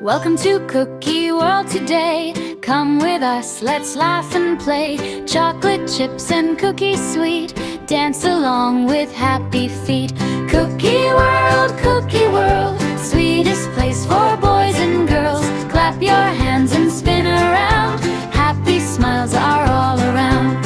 Welcome to Cookie World today. Come with us, let's laugh and play. Chocolate chips and cookies sweet, dance along with happy feet. Cookie World, sweetest place for boys and girls. Clap your hands and spin around, happy smiles are all around.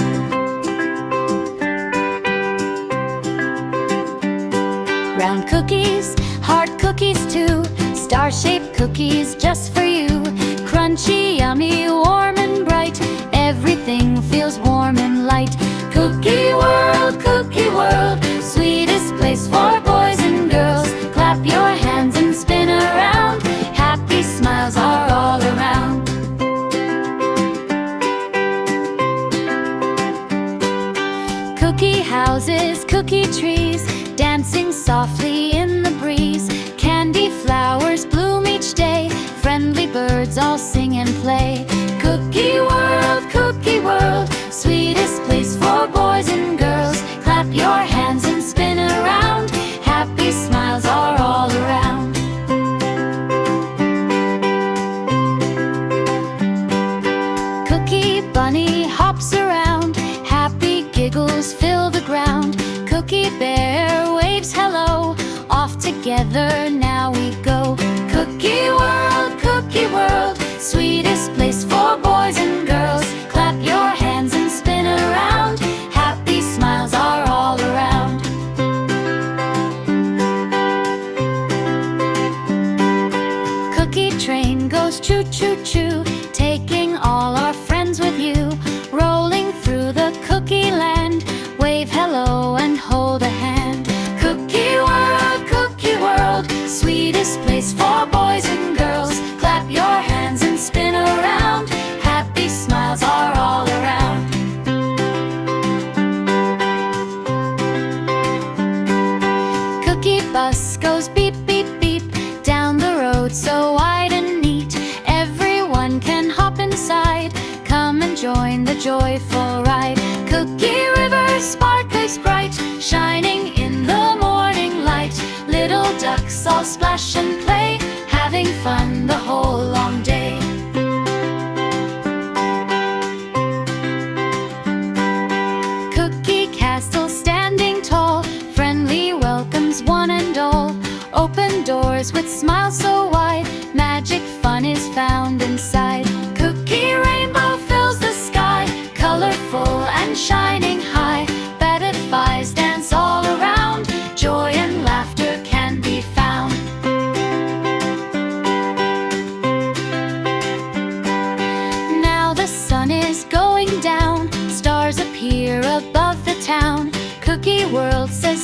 Round cookies, hard cookies too, star-shaped cookies just for you. Crunchy, yummy, warm and bright, everything feels warm and light. Cookie World, sweetest place for boys and girls. Clap your hands and spin around, happy smiles are all around. Cookie houses, cookie trees, dancing softly in the breeze. Candy flowers bloom each day, friendly birds all sing and play. Cookie World, sweetest place for boys and girls. Clap your hands and spin around, happy smiles are all around. Cookie bunny hops around, happy giggles fill the ground. Cookie bear waves hello, off together now we go. Cookie World, sweetest place for boys and girls. Clap your hands and spin around, happy smiles are all around. Cookie train goes choo choo choo, taking all our friends with you. Rolling through the cookie land, wave hello and hold a hand. Cookie World, sweetest place for boys and girls. Clap your hands and spin around, happy smiles are all around. Cookie bus goes beep beep beep, down the road so wide and neat. Everyone can hop inside, come and join the joyful ride. Cookie river sparkles bright, shining in the morning light. Little ducks all splash and play, having fun the whole long day. Cookie castle standing tall, friendly welcomes one and all. Open doors with smiles so wide, magic fun is found inside. Cookie rainbow fills the sky, colorful and shining high. Butterflies dance all around, joy and laughter can be found. Now the sun is going down, stars appear above the town. Cookie World says